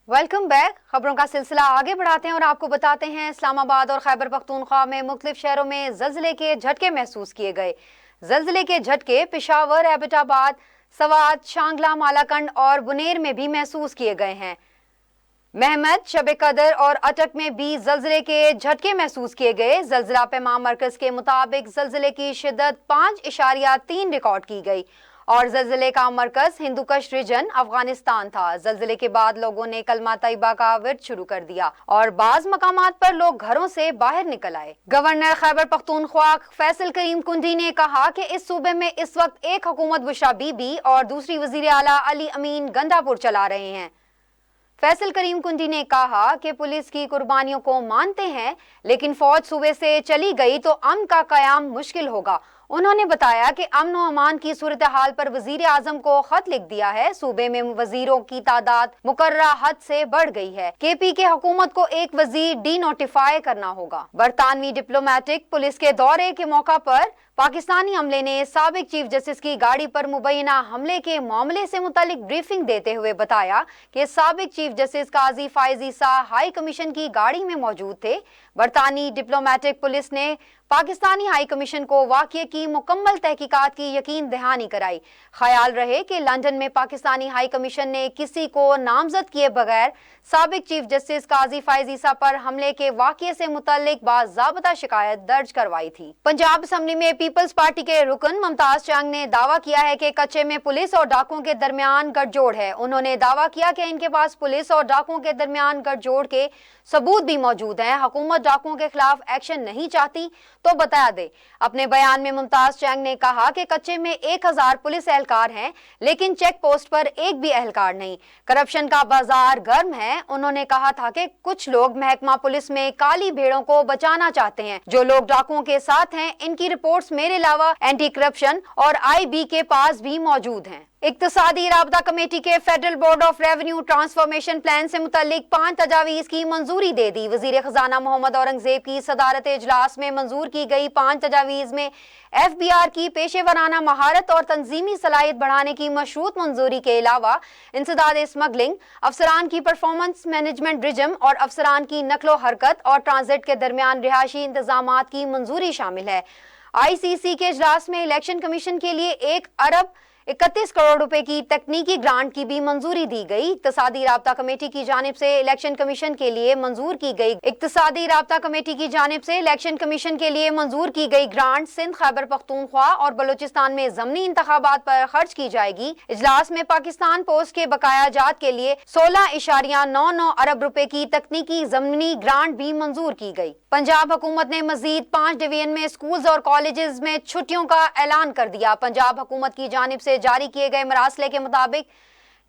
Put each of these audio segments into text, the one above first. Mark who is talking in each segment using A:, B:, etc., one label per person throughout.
A: Welcome back. खबरों का सिलसिला आगे बढ़ाते हैं और आपको बताते हैं इस्लामाबाद और खैबर पख्तूनख्वा में मुख्तलिफ शहरों में जल्जले के झटके महसूस किए गए। जल्जले के झटके पेशावर, एबटाबाद, सवात, शांगला, मालाकंड और बुनेर में भी महसूस किए गए हैं। महमद, शबे कदर और अटक में भी जल्जले के झटके महसूस किए गए। जल्जला पैमा मरकज के मुताबिक जल्जले की शिद्दत 5.3 रिकॉर्ड की गई और जल्जले का मरकज हिंदुकश रीजन अफगानिस्तान था। जल्जले के बाद लोगों ने कलमा तैयबा का विर्द शुरू कर दिया और बाज मकामात पर लोग घरों से बाहर निकल आए। गवर्नर खैबर पख्तूनख्वा फैसल करीम कुंडी ने कहा कि इस सूबे में इस वक्त एक हुकूमत बुशरा बीबी और दूसरी वजीर आला अली अमीन गंडापुर चला रहे हैं। फैसल करीम कुंडी ने कहा कि पुलिस की कुर्बानियों को मानते हैं, लेकिन फौज सूबे से चली गई तो अमन का कयाम मुश्किल होगा। उन्होंने बताया कि अमन व अमान की सूरत हाल पर वजीर आजम को खत लिख दिया है। सूबे में वजीरों की तादाद मुकर्ररा हद से बढ़ गई है। केपी के हुकूमत को एक वजीर डी नोटिफाई करना होगा। बरतानवी डिप्लोमेटिक पुलिस के दौरे के मौका पर पाकिस्तानी अमले ने साबिक चीफ जस्टिस की गाड़ी पर मुबैना हमले के मामले से मुतालिक ब्रीफिंग देते हुए बताया कि साबिक चीफ जस्टिस काजी फायज ईसा हाई कमीशन की गाड़ी में मौजूद थे। बरतानी डिप्लोमेटिक पुलिस ने पाकिस्तानी हाई कमीशन को वाक़ये की मुकम्मल तहकीकात की यकीन दहानी कराई। ख्याल रहे कि लंदन में पाकिस्तानी हाई कमीशन ने किसी को नामजद किए बगैर साबिक चीफ जस्टिस काजी फायज ईसा पर हमले के वाक़ये से मुताल्लिक बाज़ाब्ता शिकायत दर्ज करवाई थी। पंजाब असम्बली में पीपल्स पार्टी के रुकन मुमताज चंग ने दावा किया है कि कच्चे में पुलिस और डाकुओं के दरमियान गठजोड़ है। उन्होंने दावा किया कि इनके पास पुलिस और डाकुओं के दरमियान गठजोड़ के सबूत भी मौजूद हैं। हुकूमत डाकुओं के खिलाफ एक्शन नहीं चाहती तो बता दे। अपने बयान में मुमताज चंग ने कहा कि कच्चे में 1000 पुलिस एहलकार हैं, लेकिन चेक पोस्ट पर एक भी एहलकार नहीं। करप्शन का बाजार गर्म है। उन्होंने कहा था कि कुछ लोग महकमा पुलिस में काली भेड़ों को बचाना चाहते हैं। जो लोग डाकुओं के साथ हैं, इनकी रिपोर्ट्स मेरे अलावा एंटी करप्शन और IB के पास भी मौजूद हैं। इक्तिसादी राबता कमेटी के federal board of revenue transformation plan से मुतालिक 5 तजावीज़ की मंजूरी दे दी। वजीर खजाना मोहम्मद औरंगजेब की सदारत इजलास में मंजूर की गई 5 तजावीज़ में FBR की पेशेवराना महारत और तंजीमी सलाहियत बढ़ाने की मशरूत मंजूरी के अलावा इंसदाद स्मगलिंग, अफसरान की परफॉर्मेंस मैनेजमेंट रिजम और अफसरान की नकलो हरकत और ट्रांजिट के दरमियान रिहायशी इंतजामात की मंजूरी शामिल है। ICC के इजलास में इलेक्शन कमीशन के लिए 1 अरब 31 करोड़ रुपए की तकनीकी ग्रांट की भी मंजूरी दी गई। इक्तिसादी राबता कमेटी की जानिब से इलेक्शन कमीशन के लिए मंजूर की गई ग्रांट सिंध, खैबर पख्तूनख्वा और बलूचिस्तान में ज़मनी इंतखाबात पर खर्च की जाएगी। इजलास में पाकिस्तान पोस्ट के बकाया जात के लिए 16.99 अरब रुपए की तकनीकी ज़मनी ग्रांट भी मंजूर की गई। पंजाब हुकूमत ने मजीद 5 डिवीजन में स्कूल्स और कॉलेजेस में छुट्टियों का ऐलान कर दिया। पंजाब हुकूमत की जानिब से जारी किए गए मरासले के मुताबिक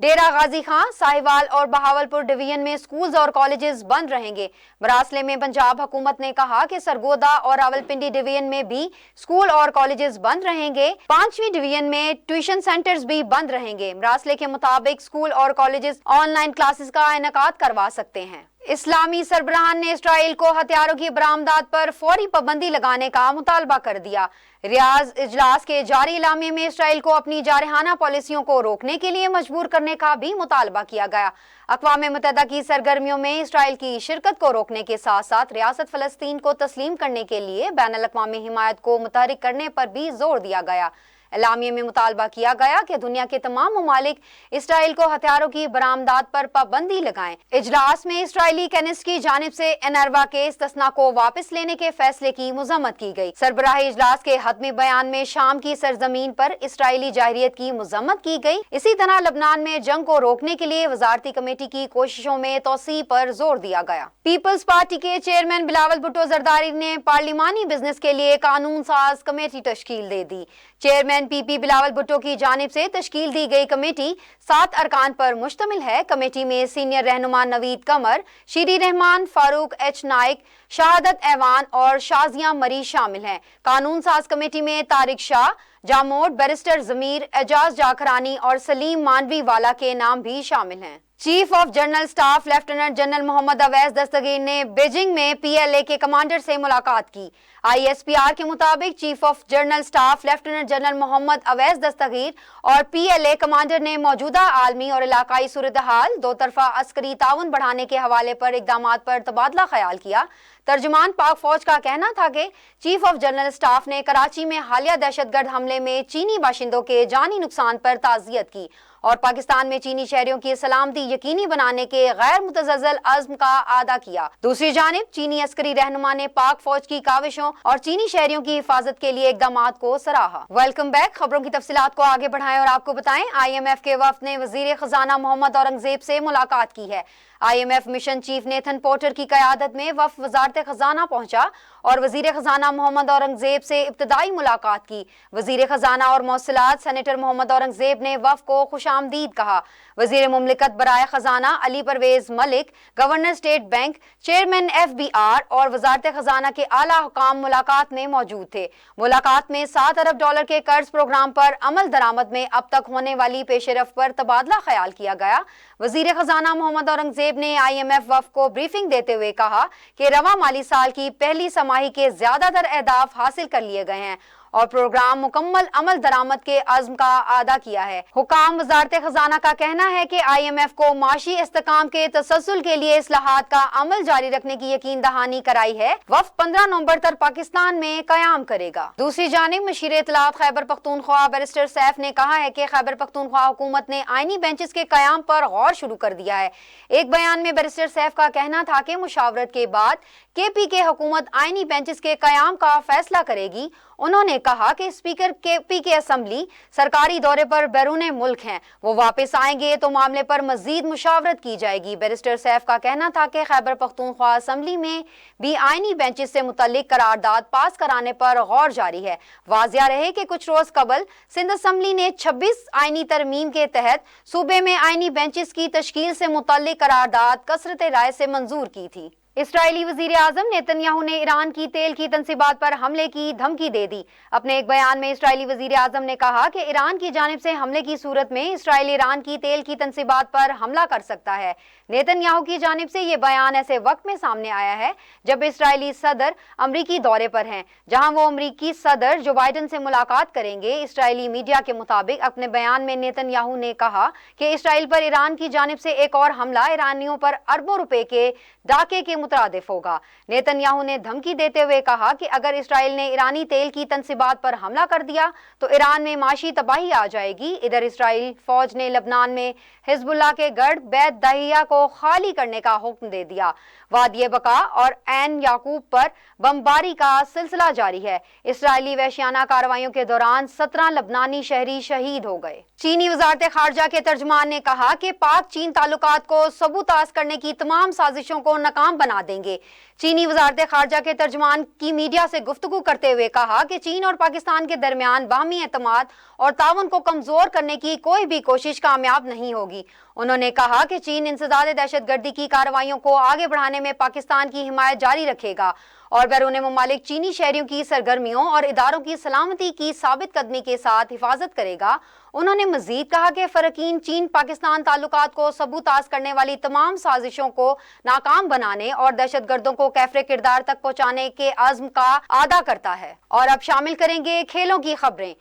A: डेरा गाजी खां, साहिवाल और बहावलपुर डिवीजन में स्कूल्स और कॉलेजेस बंद रहेंगे। मरासले में पंजाब हुकूमत ने कहा कि सरगोदा और रावलपिंडी डिवीजन में भी स्कूल और कॉलेजेस बंद रहेंगे। 5वीं डिवीजन में ट्यूशन सेंटर्स भी बंद रहेंगे। मरासले के मुताबिक स्कूल और कॉलेजेस ऑनलाइन क्लासेस का इनेकाद करवा सकते हैं। इस्लामी सरबराहान ने इसराइल को हथियारों की बरामदात पर फौरी पाबंदी लगाने का मुतालबा कर दिया। रियाज इजलास के जारी इलामे में इसराइल को अपनी जारहाना पॉलिसियों को रोकने के लिए मजबूर करने का भी मुतालबा किया गया। अक़वाम मुत्तहिदा की सरगर्मियों में इसराइल की शिरकत को रोकने के साथ साथ रियासत फ़लस्तीन को तस्लीम करने के लिए बैनुल अक़वामी हिमायत को मुतहरिक करने पर भी जोर दिया गया। एलामिया में मुतालबा किया गया कि दुनिया के तमाम ममालिक इसराइल को हथियारों की बरामदात पर पाबंदी लगाएं। इजलास में इसराइली केनिस्ट की जानिब से एनरवा के इस्तिस्ना को वापस लेने के फैसले की मजम्मत की गई। सरबराही इजलास के हतमी बयान में शाम की सरजमीन पर इसराइली जाहिरियत की मजम्मत की गई। इसी तरह लबनान में जंग को रोकने के लिए वजारती कमेटी की कोशिशों में तोसी पर जोर दिया गया। पीपल्स पार्टी के चेयरमैन बिलावल भुट्टो जरदारी ने पार्लिमानी बिजनेस के लिए कानून साज कमेटी तश्कील दे दी। चेयरमैन PP बिलावल भुट्टो की जानिब से तश्कील दी गई कमेटी 7 अरकान पर मुश्तमिल है। कमेटी में सीनियर रहनुमा नवीद कमर, शीरी रहमान, फारूक H नाइक, शहादत ऐवान और शाजिया मरी शामिल हैं। कानून साज कमेटी में तारिक शाह, जामोद, बैरिस्टर जमीर, एजाज जाखरानी और सलीम मानवी वाला के नाम भी शामिल हैं। Chief of general staff lieutenant general Mohammad Awais Dastgir ने बीजिंग में पीएलए के कमांडर से मुलाकात की। आईएसपीआर के मुताबिक chief of general staff lieutenant general Mohammad Awais Dastgir और पीएलए कमांडर ने मौजूदा आलमी और इलाकाई सूरत हाल, दो तरफा अस्करी ताउन बढ़ाने के हवाले पर इकदाम पर तबादला ख्याल किया। तर्जुमान पाक फौज का कहना था कि चीफ ऑफ जनरल स्टाफ ने कराची में हालिया दहशतगर्द हमले में चीनी बाशिंदों के जानी नुकसान पर ताज़ियत की और पाकिस्तान में चीनी शहरियों की सलामती यकीनी बनाने के गैर मुतज़्ज़ल अज़्म का आदा किया। दूसरी जानिब चीनी अस्करी रहनुमा ने पाक फौज की काविशों और चीनी शहरियों की हिफाजत के लिए इक़दामात को सराहा। Welcome back. खबरों की तफसीलात को आगे बढ़ाएं और आपको बताएं, IMF के वफ़द ने वज़ीर ख़ज़ाना मोहम्मद औरंगज़ेब से मुलाकात की है। IMF mission chief Nathan porter की क़यादत में वफ़द वज़ारत ख़ज़ाना पहुंचा और वज़ीर ख़ज़ाना मोहम्मद औरंगज़ेब से इब्तदाई मुलाकात की। वज़ीर ख़ज़ाना और मौसलात सेनेटर मोहम्मद औरंगज़ेब ने वफ़द को खुशामदीद कहा। वज़ीर मुमलिकत बराए ख़ज़ाना Ali Parvez Malik, governor state bank, chairman FBR और वज़ारत ख़ज़ाना के आला हुकाम मुलाकात में मौजूद थे। मुलाकात में $7 अरब के कर्ज प्रोग्राम पर अमल दरामद में अब तक होने वाली पेशरफ पर तबादला ख्याल किया गया। वज़ीर ख़ज़ाना मोहम्मद औरंगज़ेब ने IMF वफ़द को ब्रीफिंग देते हुए कहा कि रवा माली साल की पहली समाही के ज़्यादातर अहदाफ हासिल कर लिए गए हैं और प्रोग्राम मुकम्मल अमल दरामद के अज़्म का आदा किया है। हुकाम वज़ारत ख़ज़ाना का कहना है कि IMF को माशी इस्तेकाम के तसलसल के लिए इस्लाहात का अमल जारी रखने की यकीन दहानी कराई है। वफ़द 15 नवंबर तक पाकिस्तान में क़याम करेगा। दूसरी जानिब मशीर इत्तलात खैबर पख्तूनख्वा बैरिस्टर सैफ ने कहा है कि खैबर पख्तूनख्वा हुकूमत ने आइनी बेंचेस के क़याम पर गौर शुरू कर दिया है। एक बयान में बैरिस्टर सैफ का कहना था कि मुशावरत के बाद KPK हुकूमत आइनी बेंचेस के क़याम का फैसला करेगी। उन्होंने कहा कि स्पीकर KPK असम्बली सरकारी दौरे पर बैरून मुल्क हैं, वो वापस आएंगे तो मामले पर मजीद मुशावरत की जाएगी। बैरिस्टर सैफ का कहना था कि खैबर पख्तूनख्वा असम्बली में भी आइनी बेंचेस से मुतल्लिक करारदाद पास कराने पर गौर जारी है। वाज़िया रहे कि कुछ रोज कबल सिंध असम्बली ने 26 आइनी तरमीम के तहत सूबे में आइनी बेंचेस की तश्कील से मुतल्लिक करारदाद कसरत राय से मंजूर की थी। इसराइली वज़ीर आज़म नेतन्याहू ने ईरान की तेल की तंसीबात पर हमले की धमकी दे दी। अपने एक बयान में इसराइली वज़ीर आज़म ने कहा कि ईरान की जानिब से हमले की सूरत में इसराइल ईरान की तेल की तंसीबात पर हमला कर सकता है। नेतन्याहू की जानिब से ये बयान ऐसे वक्त में सामने आया है जब इसराइली सदर अमरीकी दौरे पर हैं, जहां वो अमरीकी सदर जो बाइडन से मुलाकात करेंगे। इसराइली मीडिया के मुताबिक अपने बयान में नेतन्याहू ने कहा कि इसराइल पर ईरान की जानिब से एक और हमला ईरानियों पर अरबों रुपए के डाके के मुतरादिफ होगा। नेतन्याहू ने धमकी देते हुए कहा कि अगर इसराइल ने ईरानी तेल की तंसीबात पर हमला कर दिया तो ईरान में माशी तबाही आ जाएगी। इधर इसराइल फौज ने लबनान में हिजबुल्लाह के गढ़ बैत दाहिया को खाली करने का हुक्म दे दिया। वादिय बका और ऐन याकूब पर बमबारी का सिलसिला जारी है। इसराइली वहशियाना कार्रवाइयों के दौरान 17 लबनानी शहरी शहीद हो गए। चीनी वज़ारत खारजा के तर्जुमान ने कहा कि पाक चीन ताल्लुकात को सबूताज करने की तमाम साजिशों को नाकाम बना देंगे। चीनी वज़ारत खारजा के तर्जुमान की मीडिया से गुफ्तगू करते हुए कहा कि चीन और पाकिस्तान के दरमियान बाहमी एतमाद और ताउन को कमजोर करने की कोई भी कोशिश कामयाब नहीं होगी। उन्होंने कहा कि चीन इंसदाद दहशतगर्दी की कार्रवाइयों को आगे बढ़ाने में पाकिस्तान की हिमायत जारी रखेगा और बैरून मुमालिक चीनी शहरियों की सरगर्मियों और इदारों की सलामती की साबित कदमी के साथ हिफाजत करेगा। उन्होंने मजीद कहा कि फरकीन चीन पाकिस्तान ताल्लुकात को सबूताज करने वाली तमाम साजिशों को नाकाम बनाने और दहशतगर्दों को कैफरे किरदार तक पहुंचाने के अज़्म का आदा करता है। और अब शामिल करेंगे खेलों की खबरें।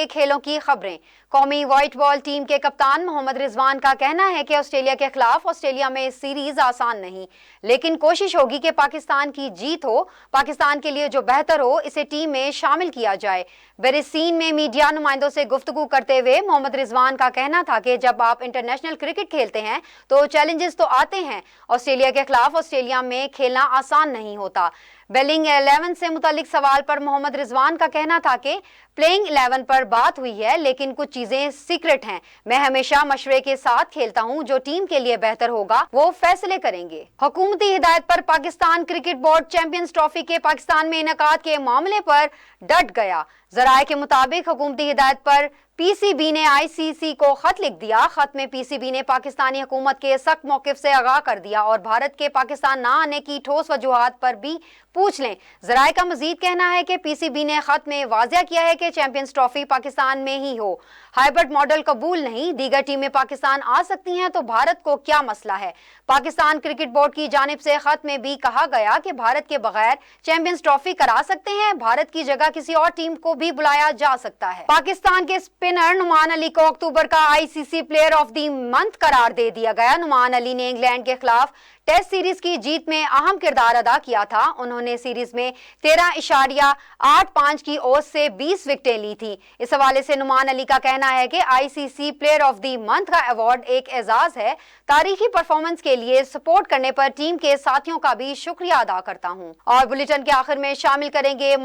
A: खेलों की खबरें। कौमी व्हाइट बॉल टीम के कप्तान मोहम्मद रिजवान का कहना है कि ऑस्ट्रेलिया के खिलाफ ऑस्ट्रेलिया में सीरीज आसान नहीं, लेकिन कोशिश होगी कि पाकिस्तान की जीत हो। पाकिस्तान के लिए जो बेहतर हो इसे टीम में शामिल किया जाए। बेरिसीन में मीडिया नुमाइंदों से गुफ्तगू करते हुए मोहम्मद रिजवान का कहना था कि जब आप इंटरनेशनल क्रिकेट खेलते हैं तो चैलेंजेस तो आते हैं। ऑस्ट्रेलिया के खिलाफ ऑस्ट्रेलिया में खेलना आसान नहीं होता। बैटिंग 11 से मुतालिक सवाल पर मोहम्मद रिजवान का कहना था कि प्लेइंग 11 पर बात हुई है, लेकिन कुछ चीजें सीक्रेट हैं। मैं हमेशा मशवरे के साथ खेलता हूं, जो टीम के लिए बेहतर होगा वो फैसले करेंगे। हुकूमती हिदायत पर Pakistan cricket board champions trophy के पाकिस्तान में इनेकाद के मामले पर डट गया। जराये के मुताबिक हुकूमती हिदायत पर पीसीबी ने आईसीसी को खत लिख दिया। खत में पीसीबी ने पाकिस्तानी हुकूमत के सख्त मौकिफ से आगाह कर दिया और भारत के पाकिस्तान न आने की ठोस वजूहात पर भी पूछ लें। जराये का मजीद कहना है कि पीसीबी ने खत में वाज़ेह किया है कि चैंपियंस ट्रॉफी पाकिस्तान में ही हो। हाइब्रिड मॉडल कबूल नहीं, दीगर टीमें पाकिस्तान आ सकती हैं तो भारत को क्या मसला है। पाकिस्तान क्रिकेट बोर्ड की जानिब से खत में भी कहा गया कि भारत के बगैर चैंपियंस ट्रॉफी करा सकते हैं, भारत की जगह किसी और टीम को भी बुलाया जा सकता है। पाकिस्तान के स्पिनर नुमान अली को अक्टूबर का ICC player of the month करार दे दिया गया। नुमान अली ने इंग्लैंड के खिलाफ टेस्ट सीरीज की जीत में अहम किरदार अदा किया था। उन्होंने सीरीज में 13.85 की औसत से 20 विकेटें ली थी। इस हवाले से नुमान अली का कहना है कि ICC player of the month का अवार्ड एक एजाज है। तारीखी परफॉर्मेंस के लिए सपोर्ट करने पर टीम के साथियों का भी शुक्रिया अदा करता हूं। और बुलेटिन के आखिर में शामिल करेंगे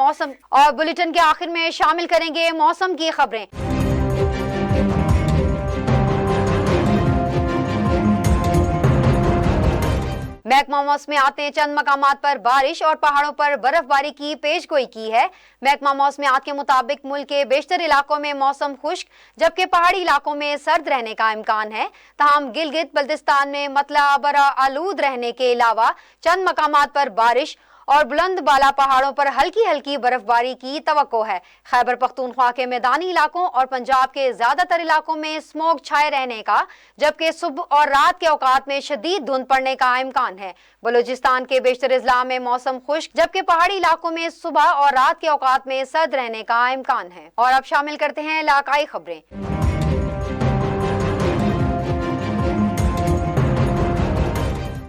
A: मौसम की खबरें। महकमा मौसमियात ने चंद मकामात पर बारिश और पहाड़ों पर बर्फबारी की पेशगोई की है। महकमा मौसमियात के मुताबिक मुल्क के बेशतर इलाकों में मौसम खुश्क जबकि पहाड़ी इलाकों में सर्द रहने का इम्कान है। तमाम गिलगित बल्तिस्तान में मतला बरा आलूद रहने के अलावा चंद मकामात पर बारिश और बुलंद बाला पहाड़ों पर हल्की हल्की बर्फबारी की तवक्को है। खैबर पख्तूनख्वा के मैदानी इलाकों और पंजाब के ज्यादातर इलाकों में स्मोक छाए रहने का जबकि सुबह और रात के औकात में शदीद धुंध पड़ने का इम्कान है। बलूचिस्तान के बेशतर अजला में मौसम खुश्क जबकि पहाड़ी इलाकों में सुबह और रात के औकात में सर्द रहने का इम्कान है। और अब शामिल करते हैं इलाकाई खबरें।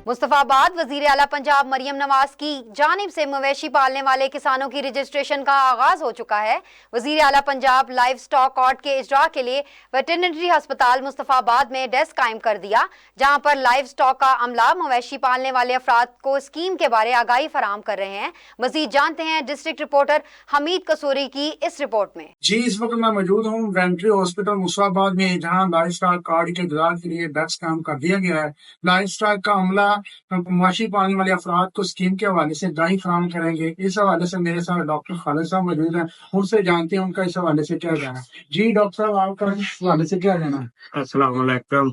A: मुस्तफाबाद वजीर आला पंजाब मरियम नवाज की जानिब से मवेशी पालने वाले किसानों की रजिस्ट्रेशन का आगाज हो चुका है। वजीर आला पंजाब लाइव स्टॉक कॉर्ट के इजरा के लिए वेटरनरी अस्पताल मुस्तफाबाद में डेस्क कायम कर दिया, जहां पर लाइव स्टॉक का अमला मवेशी पालने वाले अफराद को स्कीम के बारे आगाही फराहम कर रहे हैं। मजीद जानते हैं डिस्ट्रिक्ट रिपोर्टर हमीद कसूरी की इस रिपोर्ट में।
B: जी, इस वक्त मैं मौजूद हूँ वेटरनरी हॉस्पिटल मुस्तफाबाद में, जहाँ लाइव स्टॉक कार्ड के इंतजार के लिए डेस्क कायम कर दिया गया है। लाइव स्टॉक का अमला मवेशी पालने वाले अफराद को स्कीम के हवाले से दाई फराहम करेंगे। इस हवाले से मेरे साथ डॉक्टर खालिद साहब मौजूद हैं, उनसे जानते हैं उनका इस हवाले से क्या कहना है। जी डॉक्टर साहब, आपका इस हवाले से क्या कहना है?
C: अस्सलाम वालेकुम।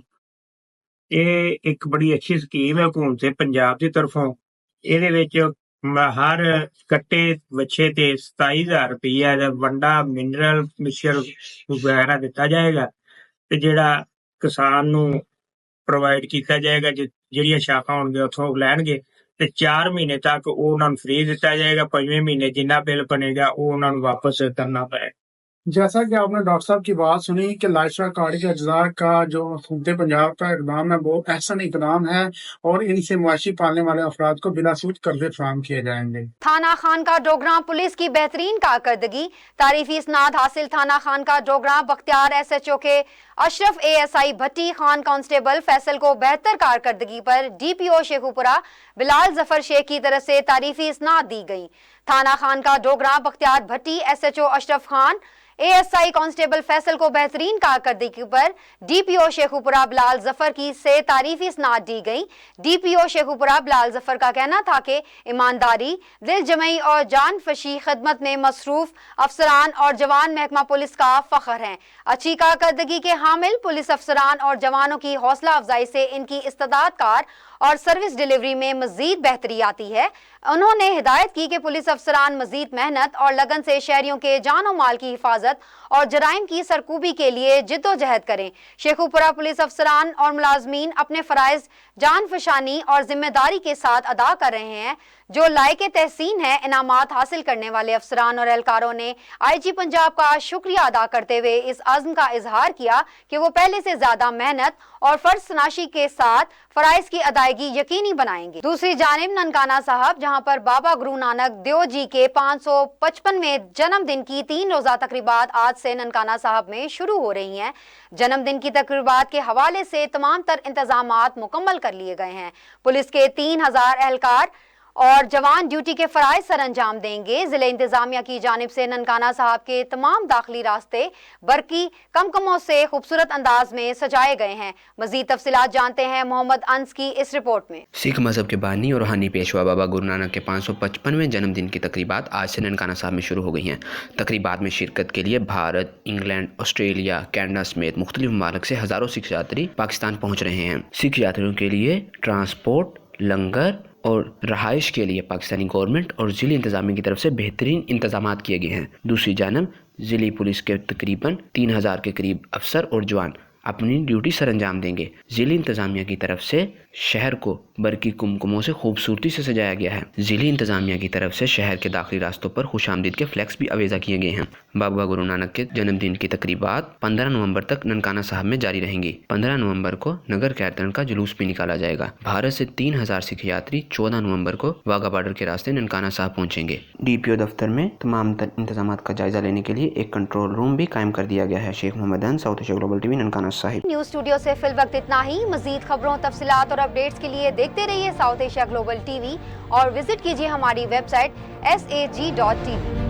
C: ये एक बड़ी अच्छी स्कीम है हुकूमत पंजाब की तरफों। ਇਹਦੇ ਵਿੱਚ हर कट्टे बच्चे ते 27,000 रुपया वंडा मिनरल मिक्सचर वगैरह दिता जाएगा ਤੇ ਜਿਹੜਾ किसान ਨੂੰ प्रोवाइड किया जाएगा। ਜਿਹੜੀਆਂ ਸ਼ਾਖਾਂ ਹੋਣਗੇ ਉੱਥੋਂ ਲੈਣਗੇ ਤੇ 4 ਮਹੀਨੇ ਤੱਕ ਉਹ ਉਹਨਾਂ ਨੂੰ ਫ੍ਰੀ ਦਿੱਤਾ ਜਾਏਗਾ। 5ਵੇਂ ਮਹੀਨੇ ਜਿੰਨਾ ਬਿੱਲ ਬਣੇਗਾ ਉਹ ਉਹਨਾਂ ਨੂੰ ਵਾਪਸ करना पड़ेगा।
B: जैसा कि आपने डॉक्टर साहब की बात सुनी कि लाइफ स्टाइल कार्ड के अज्जा का जो हुकूमत पंजाब का इकदाम है वो एहसन इकदाम है और इनसे मवेशी पालने वाले अफराद को बिला सूद कर्जे फराहम किए जाएंगे।
A: थाना खान का डोगरा पुलिस की बेहतरीन कारकर्दगी। तारीफी इसनाद हासिल थाना खान का डोगरा बख्तियार SHO के अशरफ ASI भट्टी खान कांस्टेबल फैसल को बेहतर कारकर्दगी पर DPO शेखुपुरा बिलाल जफर शेख की तरफ से तारीफी इसनाद दी गई। थाना खान का डोगरा बख्तियार भट्टी SHO Ashraf Khan ASI constable Faisal को बेहतरीन कारकर्दगी पर DPO शेखुपुरा बिलाल जफर की से तारीफी इसनाद दी गई। DPO शेखुपुरा बिलाल जफर का कहना था कि ईमानदारी, दिल जमई और जान फशी खिदमत में मसरूफ अफसरान और जवान महकमा पुलिस का फख्र हैं। अच्छी कारकर्दगी के हामिल पुलिस अफसरान और जवानों की हौसला अफजाई से इनकी इस्तेदाद कार और सर्विस डिलीवरी में मजीद बेहतरी आती है। उन्होंने हिदायत की कि पुलिस अफसरान मजीद मेहनत और लगन से शहरियों के जान और माल की हिफाजत और जराइम की सरकूबी के लिए जिद्दोजहद करें। शेखुपुरा पुलिस अफसरान और मुलाजमीन अपने फराइज जान फशानी और जिम्मेदारी के साथ अदा कर रहे हैं। जो लायके तहसीन है, इनामात हासिल करने वाले अफसरान और एहलकारों ने IG पंजाब का शुक्रिया अदा करते हुए इस अज़्म का इजहार किया कि वो पहले से ज्यादा मेहनत और फर्ज तनाशी के साथ फराइज की अदायगी यकीनी बनाएंगे। दूसरी जानिब ननकाना साहब, जहां पर बाबा गुरु नानक देव जी के 555वें जन्मदिन की 3 रोजा तकरीबात आज से ननकाना साहब में शुरू हो रही हैं। जन्मदिन की तकरीबात के हवाले से तमाम तर इंतजामात मुकम्मल कर लिए गए हैं। पुलिस के 3000 एहलकार اور جوان ڈیوٹی کے فرائض سر انجام دیں گے۔ ضلع انتظامیہ کی جانب سے ننکانہ صاحب کے تمام داخلی راستے برقی کمکموں سے خوبصورت انداز میں سجائے گئے ہیں۔ مزید تفصیلات جانتے ہیں محمد انس کی اس رپورٹ میں۔
D: سکھ مذہب کے بانی اور روحانی پیشوا بابا گرو نانک کے 555ویں جنم دن کی تقریبات آج سے ننکانہ صاحب میں شروع ہو گئی ہیں۔ تقریبات میں شرکت کے لیے بھارت، انگلینڈ، آسٹریلیا، کینیڈا سمیت مختلف ممالک سے ہزاروں سکھ یاتری پاکستان پہنچ رہے ہیں۔ سکھ یاتریوں کے لیے ٹرانسپورٹ، لنگر اور رہائش کے لیے پاکستانی گورنمنٹ اور ضلعی انتظامیہ کی طرف سے بہترین انتظامات کیے گئے ہیں۔ دوسری جانب ضلعی پولیس کے تقریباً 3000 کے قریب افسر اور جوان اپنی ڈیوٹی سر انجام دیں گے۔ ضلعی انتظامیہ کی طرف سے شہر کو برقی کمکموں سے خوبصورتی سے سجایا گیا ہے۔ ضلعی انتظامیہ کی طرف سے شہر کے داخلی راستوں پر خوش آمدید کے فلیکس بھی آویزہ کیے گئے ہیں۔ بابا گرو نانک کے جنم دن کی تقریبات 15 نومبر تک ننکانہ صاحب میں جاری رہیں گی۔ 15 نومبر کو نگر کیرتن کا جلوس بھی نکالا جائے گا۔ بھارت سے 3000 سکھ یاتری 14 نومبر کو واگا بارڈر کے راستے ننکانہ صاحب پہنچیں گے۔ ڈی پی او دفتر میں تمام تر انتظامات کا جائزہ لینے کے لیے ایک کنٹرول روم بھی قائم کر دیا گیا ہے۔ Sheikh Muhammad Anas, South Asia global T V, Nankana Sahib.
A: News studio سے فی الوقت اتنا ہی۔ مزید خبروں، تفصیلات اور اپڈیٹس کے لیے دیکھتے رہیے ساؤتھ ایشیا گلوبل ٹی وی اور وزٹ کیجیے ہماری ویب سائٹ sag.tv۔